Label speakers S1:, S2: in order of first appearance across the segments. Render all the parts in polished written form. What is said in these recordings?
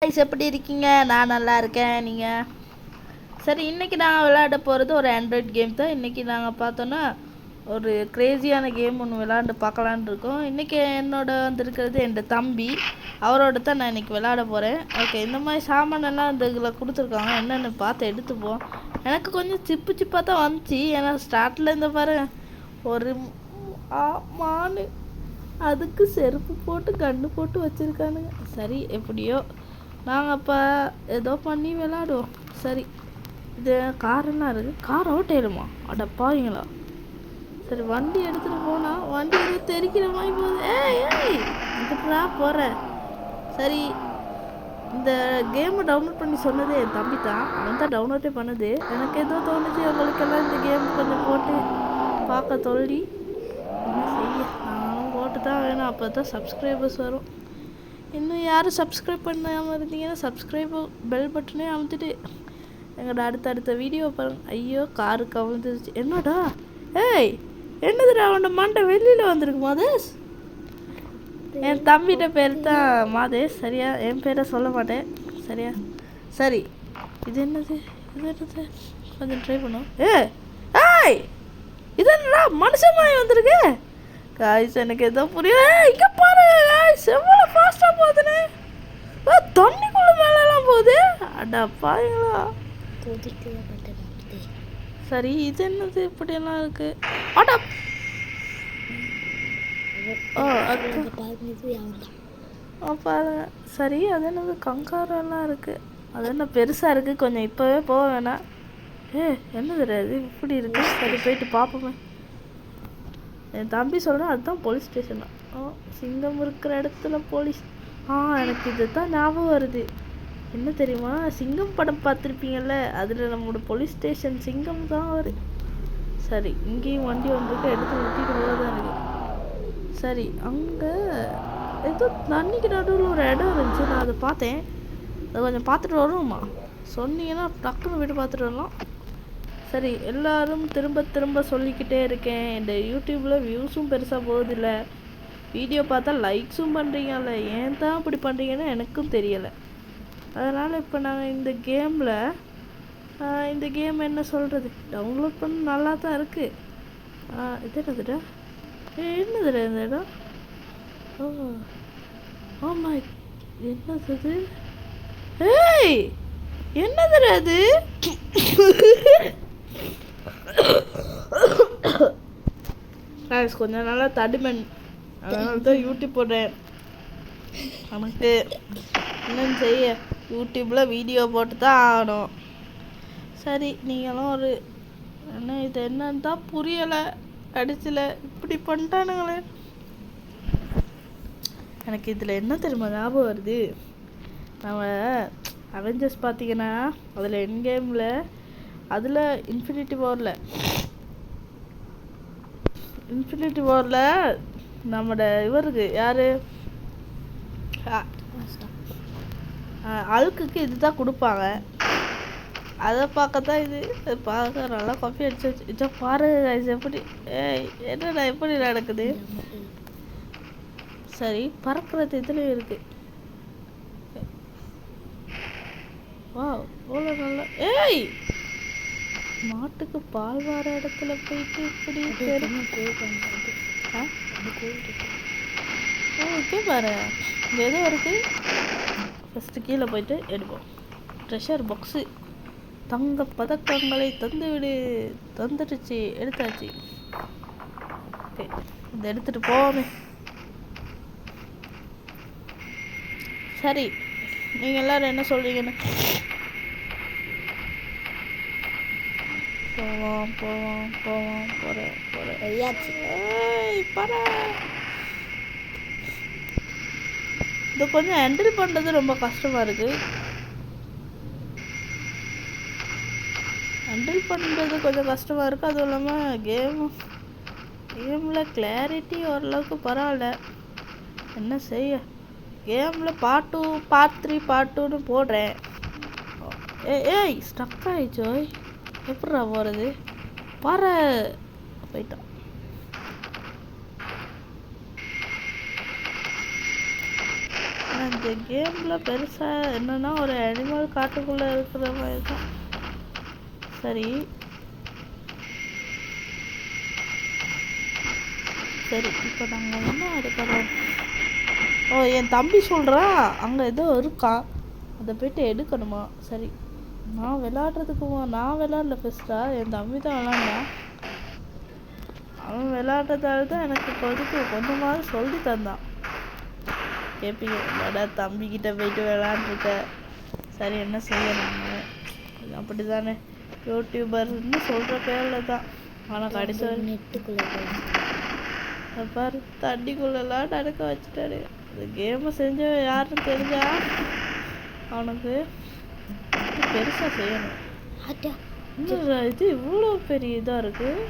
S1: guys, எப்படி இருக்கீங்க? நான் நல்லா இருக்கேன். நீங்கள் சரி, இன்றைக்கி நாங்கள் விளையாட போகிறது ஒரு ஆண்ட்ராய்ட் கேம் தான். இன்றைக்கி நாங்கள் பார்த்தோன்னா ஒரு க்ரேஸியான கேம் ஒன்று விளையாண்டு பார்க்கலான்னு இருக்கோம். இன்றைக்கி என்னோட வந்துருக்கிறது என் தம்பி, அவரோட தான் நான் இன்றைக்கி விளையாட போகிறேன். ஓகே, இந்த மாதிரி சாமானெல்லாம் இந்த இதில் கொடுத்துருக்காங்க, என்னென்னு பார்த்து எடுத்துப்போம். எனக்கு கொஞ்சம் சிப்பாக தான் வந்துச்சு, ஏன்னா ஸ்டார்டில் இந்த பாரு ஒரு மானு, அதுக்கு செருப்பு போட்டு கண்ணு போட்டு வச்சுருக்கானுங்க. சரி, எப்படியோ நாங்கள் அப்போ ஏதோ பண்ணி விளாடுவோம். சரி, இது காரெல்லாம் இருக்குது. கார் ஓட்டையிடுமா? அடப்பாவீங்களா? சரி, வண்டி எடுத்துகிட்டு போனால் வண்டி ஏதோ தெரிக்கிற மாதிரி போகுது. ஏய் இதுக்குடா போகிற? சரி, இந்த கேமை டவுன்லோட் பண்ணி சொன்னதே என் தம்பி தான். அவன் தான் டவுன்லோடே பண்ணது. எனக்கு ஏதோ தோணுச்சு உங்களுக்கெல்லாம் இந்த கேம் கொஞ்சம் போட்டு பார்க்க சொல்லி என்ன செய்ய, நானும் போட்டு தான் வேணும். அப்போ தான் சப்ஸ்கிரைபர்ஸ் வரும். இன்னும் யாரும் சப்ஸ்கிரைப் பண்ணாமல் இருந்தீங்கன்னா சப்ஸ்கிரைப் பெல் பட்டனே அமுத்துட்டு எங்களோட அடுத்த வீடியோ பாருங்க. ஐயோ, காரு கவிழ்ந்துருச்சு. என்னடா? ஏய், என்னதுடா அவனோட மண்டை வெளியில் வந்திருக்கு மாதேஷ்? என் தம்பிகிட்ட பேர் தான் மாதேஷ். சரியா? என் பேரை சொல்ல மாட்டேன். சரியா? சரி, இது என்னது? கொஞ்சம் ட்ரை பண்ணும். ஏய், இது என்னடா மனுஷன் மாதிரி வந்திருக்கு? காய்ஸ், எனக்கு எதோ புரியல. இங்கே பாருங்க காய்ஸ், எவ்வளோ ஃபாஸ்ட்டாக போகுதுன்னு. தண்ணிக்குள்ளே மேலெல்லாம் போகுது. அடா பாருங்களா. சரி, இது என்னது இப்படியெல்லாம் இருக்கு? அடா, பாருங்க. சரி, அது என்னது கங்காரெல்லாம் இருக்குது. அது என்ன பெருசாக இருக்குது? கொஞ்சம் இப்போவே போக வேணாம். என்னது அது இப்படி இருக்கு? சரி, போயிட்டு பார்ப்போமே. என் தம்பி சொல்கிறேன், அதுதான் போலீஸ் ஸ்டேஷன் தான். சிங்கம் இருக்கிற இடத்துல போலீஸ். எனக்கு இது தான் ஞாபகம் வருது. என்ன தெரியுமா, சிங்கம் படம் பார்த்துருப்பீங்கள்ல, அதில் நம்மளோட போலீஸ் ஸ்டேஷன் சிங்கம் தான் வருது. சரி, இங்கேயும் வண்டி வந்துருக்கு, எடுத்து ஊற்றிட்டு போதான் இருக்கு. சரி, அங்கே ஏதோ தண்ணிக்கு நடுவில் ஒரு இடம் இருந்துச்சு, நான் அதை பார்த்தேன். அதை கொஞ்சம் பார்த்துட்டு வருவோம்மா சொன்னீங்கன்னா டக்குன்னு போய்ட்டு பார்த்துட்டு வரலாம். சரி, எல்லோரும் திரும்ப சொல்லிக்கிட்டே இருக்கேன். இந்த யூடியூப்பில் வியூஸும் பெருசாக போகுதில்ல, வீடியோ பார்த்தா லைக்ஸும் பண்ணுறீங்கல்ல, ஏன் தான் இப்படி பண்ணுறீங்கன்னு எனக்கும் தெரியலை. அதனால் இப்போ நாங்கள் இந்த கேம் என்ன சொல்கிறது, டவுன்லோட் பண்ண நல்லா தான் இருக்குது. இது என்னதுடா? என்னதுடா இந்த இடம்? ஆமாம், என்னது? ஏய், என்னதுடா அது? கொஞ்சம் நல்லா தடிமன், அதனால தான் யூடியூப் போடுறேன். நமக்கு என்னன்னு செய்ய, யூடியூப்பில் வீடியோ போட்டு தான் ஆகணும். சரி, நீங்களும் ஒரு இது என்னன்னு தான் புரியலை. கடைசியில் இப்படி பண்ணிட்டானுங்களே. எனக்கு இதில் என்ன தெரியுமா ஞாபகம் வருது, நம்ம அவெஞ்சர்ஸ் பார்த்தீங்கன்னா அதில் என் கேமில், அதில் இன்ஃபினிட்டி வாரில் நம்மளோட இவருக்கு யார், அழுக்குக்கு இது தான் கொடுப்பாங்க. அதை பார்க்கத்தான் இது பார்க்க நல்லா காஃபி அடிச்சு வச்சு. இதை பாரு எப்படி, என்னடா எப்படி நடக்குது? சரி, பறக்கிறது இதுலேயும் இருக்குது. வா, அவ்வளோ நல்லா. மாட்டுக்கு பால் வர இடத்துல போயிட்டு இப்படி ஓகே பாரு, இங்கே ஏதோ இருக்குது. ஃபஸ்ட்டு கீழே போயிட்டு எடுப்போம். ட்ரெஷர் பாக்ஸு, தங்க பதக்கங்களை தந்துடுச்சு, எடுத்தாச்சு. ஓகே, இதை எடுத்துகிட்டு போவோமே. சரி, நீங்கள் எல்லோரும் என்ன சொல்கிறீங்கன்னு? போகிறேன். இது கொஞ்சம் ஹேண்டில் பண்ணுறது ரொம்ப கஷ்டமாக இருக்குது. அதுவும் இல்லாமல் கேமில் கிளாரிட்டி ஓரளவுக்கு பரவாயில்ல. என்ன செய்ய, கேமில் பார்ட் 2, பார்ட் 3, பார்ட் 2ன்னு போடுறேன். ஸ்டக் ஆயிடுச்சோ, எப்படா போகிறது? பாரு, போயிட்டான். இந்த கேமில் பெருசாக என்னன்னா ஒரு அனிமல் காட்டுக்குள்ளே இருக்கிற மாதிரி தான். சரி சரி இப்போ நாங்கள் என்ன எடுக்கிறோம்? ஓ, என் தம்பி சொல்கிறான் அங்கே ஏதோ இருக்கா, அதை போய்ட்டு எடுக்கணுமா? சரி, நான் விளாட்றதுக்குமா? நான் விளாட்ல ஃபஸ்ட்டா, என் தம்பி தான் விளாண்டான். அவன் விளாட்றதால தான் எனக்கு கொஞ்சமாவது சொல்லி தந்தான். கேட்பீங்க, என்னடா தம்பிக்கிட்ட போயிட்டு விளாண்டுருக்க. சரி, என்ன செய்ய நாங்கள் அப்படி தானே, யூடியூபர்னு சொல்கிற பேரில் தான். ஆனால் கடைசி
S2: நெட்டுக்குள்ளே
S1: பாரு தண்ணிக்குள்ளெல்லாம் நடக்க வச்சுட்டாரு. இந்த கேமை செஞ்ச யாருன்னு தெரிஞ்சா அவனுக்கு பெருசாக செய்யணும். இன்னும் இது இவ்வளோ பெரிய இதாக இருக்குது.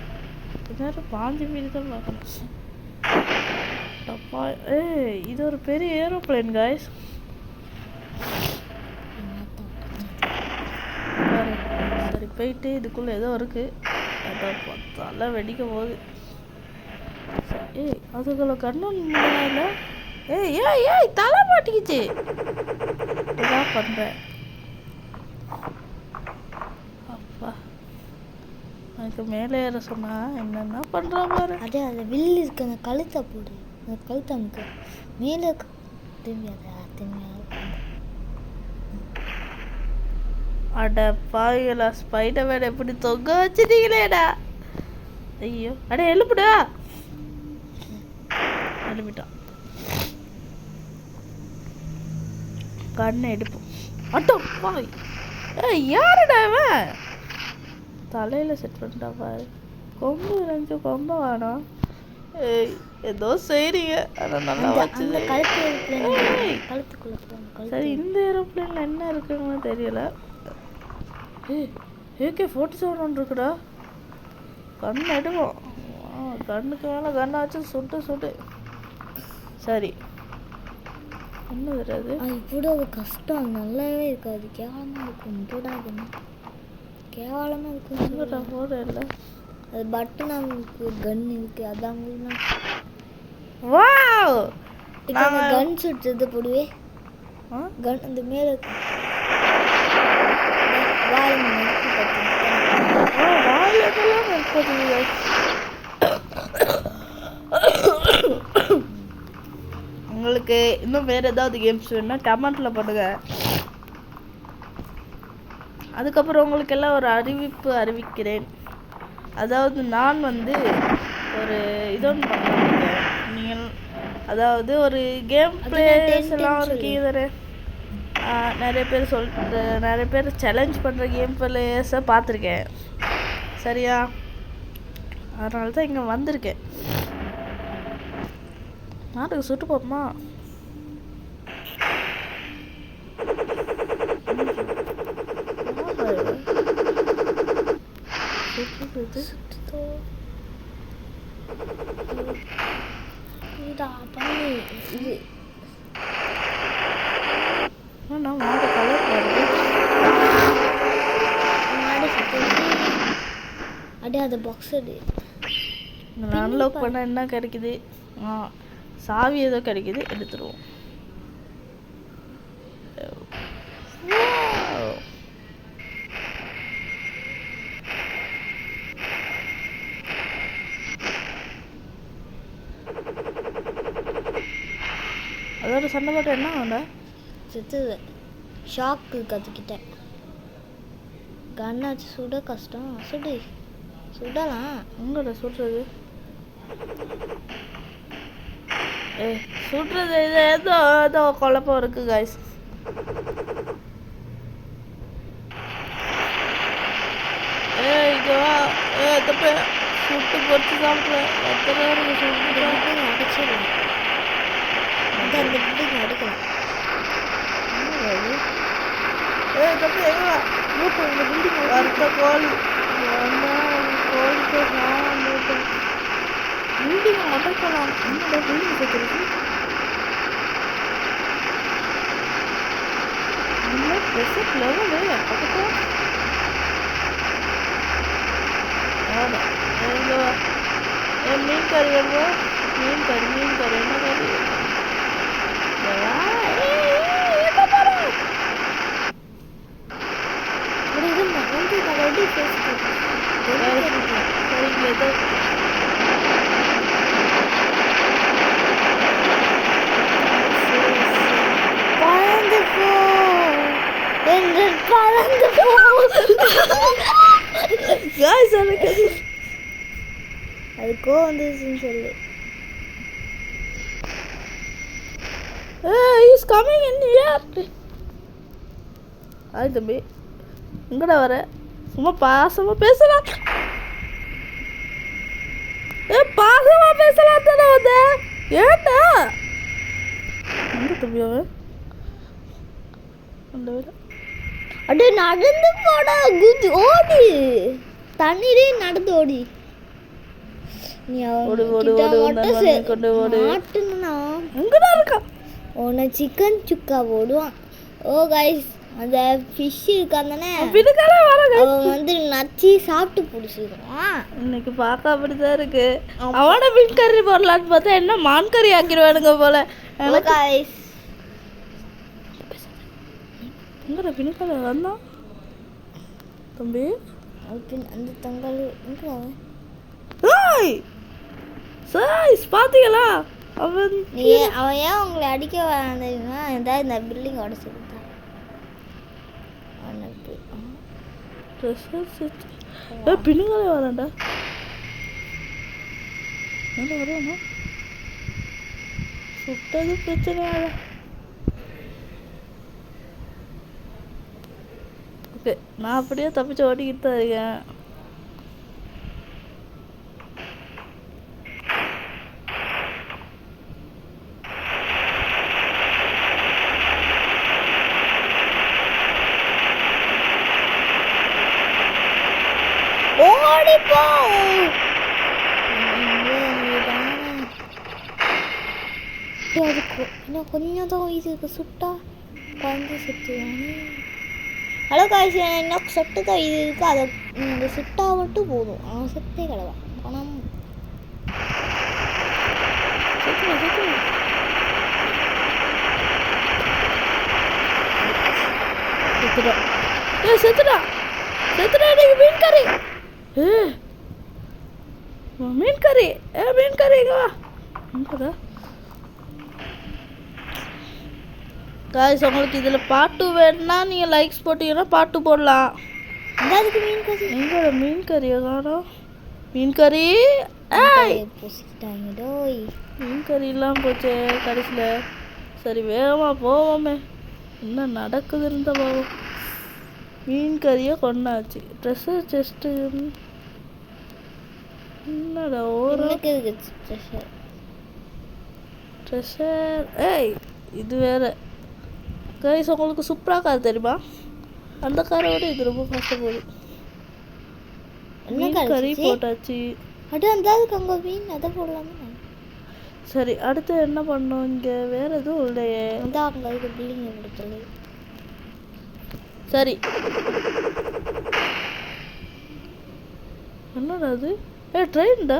S1: எல்லாரும் பாஞ்சு மீறி தான் பார்க்கணும். தப்பா இது ஒரு பெரிய ஏரோப்ளேன் காய்ஸ். சரி, போயிட்டு இதுக்குள்ளே ஏதோ இருக்குது, அதை பார்த்தால வெடிக்க போகுது. அதுக்குள்ள கண்ணு இல்லை. ஏய் தலை மாட்டிக்கிச்சு. என்ன பண்ணுறேன்? அப்பா, எனக்கு மேலே ஏற சொன்னா என்னென்ன பண்ணுறா பாரு.
S2: அதே அந்த வில்லு இருக்கு, அந்த கழுத்தை போடு, அந்த கழுத்தை அமுக்கு மேலே திரும்பி
S1: அட பாவிகளா, ஸ்பைடர் மேன் எப்படி தொங்க வச்சுட்டீங்களேடா. ஐயோ, அட எழுப்புடா. எழுப்பிட்டான். கண்ணை எடுப்போம். அட்டோ பாய், யாருடா அவன்? தலையில் செட் பண்ணிட்டா பாரு. கொம்பு இருந்துச்சு, கொம்பை வேணாம். ஏதோ செய்றீங்க, அதை நல்லா வச்சு. சரி, இந்த ஏரோப்ளேனில் என்ன இருக்குன்னு தெரியல. AK-47 ஒன்று இருக்குடா. கண் எடுவோம். கண்ணுக்கு மேலே கண்ணை வச்சு சுட்டு. சரி, என்ன வராது?
S2: இப்படி அது கஷ்டம், நல்லாவே இருக்காது, கேவலமாக இருக்கும். போடாதுன்னு கேவலமாக இருக்கும்.
S1: போட இல்லை,
S2: அது பட்டன் நமக்கு கன் இருக்கு, அதான்
S1: வாவ்.
S2: இப்போ கன் சுட்டுறது போடுவே. கன் அந்த மேலே
S1: உங்களுக்கு இன்னும் வேறு ஏதாவது கேம்ஸ் வேணுன்னா கமெண்ட்டில் பண்ணுங்க. அதுக்கப்புறம் உங்களுக்கு எல்லாம் ஒரு அறிவிக்கிறேன். அதாவது நான் ஒரு இதொன்று பண்ணிருக்கேன். நீங்கள் அதாவது ஒரு கேம் பிளேஸ் எல்லாம் இருக்கீங்க. நிறைய பேர் சேலஞ்ச் பண்ணுற கேம் பிளேஸை பார்த்துருக்கேன். சரியா, அதனால தான் இங்கே வந்திருக்கேன். நாட்டுக்கு சுட்டு போமா?
S2: அது பாக்ஸ்
S1: அன்லாக் பண்ண என்ன கிடைக்குது? சாவி ஏதோ கிடைக்குது, எடுத்துருவோம். அதோட சண்டை போட்டு என்ன ஆகும்டா?
S2: செத்துது. ஷாக்கு கற்றுக்கிட்டேன். கண்ணாச்சு சுட கஷ்டம். சுடலாம்.
S1: உங்களோட சுடுறது சுடுறது இது ஏதோ குழப்பம் இருக்கு காய்ஸ். இங்கே வா. தப்பு சுட்டு பொறிச்சு சாப்பிட்றேன். எத்தனை பேருக்கு சுட்டு
S2: அடிச்சிடலாம். அந்த பில்டிங் அடிக்கலாம்.
S1: தப்பு எங்க இந்த பில்டிங் வறுத்த கோழி கோழிக்கு பில்டிங்கை உடைக்கலாம். என்னோட பில்டிங் சேர்த்துருக்கு. ரெசிப்ட் லெவலு பக்கத்தில் மீன் கறி வேணுமா? மீன் கறி என்ன கறி?
S2: பறந்து போ.
S1: காய்ஸ் எனக்கு
S2: அது கோவம் வந்துச்சுன்னு சொல்லு.
S1: Is coming in here. ஆய் தம்பி எங்கடா வர? சும்மா பாசமா பேசலாம். பாசமா பேசலாம் தானே வந்த. ஏண்டா எங்க தம்பி அவன்? அந்த வேலை
S2: அடே நடந்து போடா, குதி ஓடி, தண்ணீரே நடந்து ஓடி. நீ
S1: ஓடு ஓடு ஓடு கொண்டு ஓடு.
S2: மாட்டுனா
S1: எங்கடா இருக்கா?
S2: உன்னை சிக்கன் சுக்கா போடுவான். ஓ கைஸ், அந்த ஃபிஷ் இருக்காந்தானே
S1: பிடிக்கல வர.
S2: அவன் வந்து நச்சு சாப்பிட்டு பிடிச்சிருக்கான்.
S1: இன்னைக்கு பார்க்க அப்படிதான் இருக்கு. அவனை மீன் கறி போடலான்னு பார்த்தா என்ன மான் கறி ஆக்கிடுவானுங்க போல.
S2: ஓ கைஸ்,
S1: எங்கடா பின்னுக்கல வந்தான் தம்பி?
S2: அந்த தங்காளி எங்க அவன்?
S1: ஏய் சாய்ஸ் பாத்தீங்களா? அவன்
S2: அவன் ஏன் உங்களை அடிக்க வரான் தெரியுமா? ஏதாவது இந்த பில்டிங் உடச்சு கொடுத்தான்.
S1: பின்னுங்களே வரேன்டா. என்ன வரேன்னா சுட்டது பிரச்சனையாடா. ஓகே, நான் அப்படியே தப்பிச்சு ஓட்டிக்கிட்டு தான் இருக்கேன்.
S2: ஓடிப்போ. இன்னும் கொஞ்சம் தான் இதுக்கு சுட்டா குழந்தை சுற்றுவானே. ஹலோ காய்ச்சி, இன்னும் சொட்டு தான் இது இருக்கு. அதை இந்த சுட்டா மட்டும் போதும். அவன் சுத்தே கிடவான் பணம்.
S1: செத்துடா செத்துடா. நீங்க மீன் கறி. மீன் கறி. மீன் கறி இங்க வா. எங்கடா காய்ஸ்? உங்களுக்கு இதில் பாட்டு வேணும்னா நீங்கள் லைக்ஸ் போட்டிங்கன்னா பாட்டு போடலாம்.
S2: அதுக்கு மீன் கறி
S1: எங்களோட மீன் கறியை காணோம். மீன் கறி
S2: பூசிட்டாங்கடோய்.
S1: மீன் கறி இல்லாமல் போச்சு கடைசியில். சரி வேகமாக போவோமே, என்ன நடக்குதுன்னு தான் போவோம். மீன் கறியை கொண்டாச்சு. ட்ரெஸ்ஸர் செஸ்ட்டு என்னடா ஓரக்கு ட்ரெஸ்ஸர். ஏய் இது வேறு கைஸ். உங்களுக்கு சுப்ரா கார் தெரியுமா? அந்த காரோட இது ரொம்ப கஷ்டப்போகுது. மீன் கறி போட்டாச்சு.
S2: அது அந்த அங்கே மீன் அதை போடலாமே.
S1: சரி அடுத்து என்ன பண்ணோம்? இங்கே வேறு எதுவும் இல்லையே.
S2: அந்த அங்கே இருக்க பில்டிங் எடுத்துல.
S1: சரி என்னடா அது? ட்ரெயின்டா.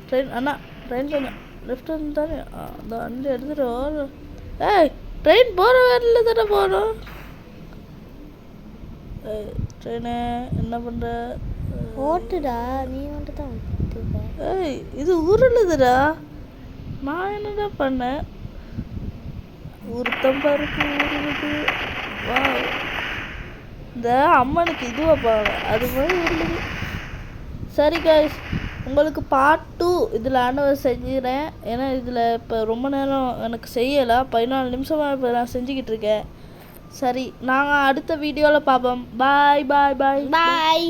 S1: ட்ரெயின் அண்ணா, ட்ரெயின் கொஞ்சம் லெஃப்ட் வந்து தானே அந்த அண்டி எடுத்துகிட்டு வர. ஏய் ட்ரெயின் போகிற வேலையில் தானே போகணும். ட்ரெயினு என்ன பண்ணுற?
S2: ஓட்டுடா, நீ மட்டும் தான் ஓட்டுப்ப.
S1: ஏய் இது உருளுதுடா. நான் என்னடா பண்ணேன்? உருத்தம் பருப்பு உருளுது. வா, இந்த அம்மனுக்கு இது வைப்பாங்க அது மாதிரி உருளுது. சரி காய்ஸ், உங்களுக்கு பார்ட் 2 இதில் ஆனவர் செஞ்சுக்கிறேன். ஏன்னா இதில் இப்போ ரொம்ப நேரம் எனக்கு செய்யலை. 14 நிமிஷமாக இப்போ நான் செஞ்சுக்கிட்டு இருக்கேன். சரி நாங்கள் அடுத்த வீடியோவில் பார்ப்போம். பாய் பாய் பாய்
S2: பாய்.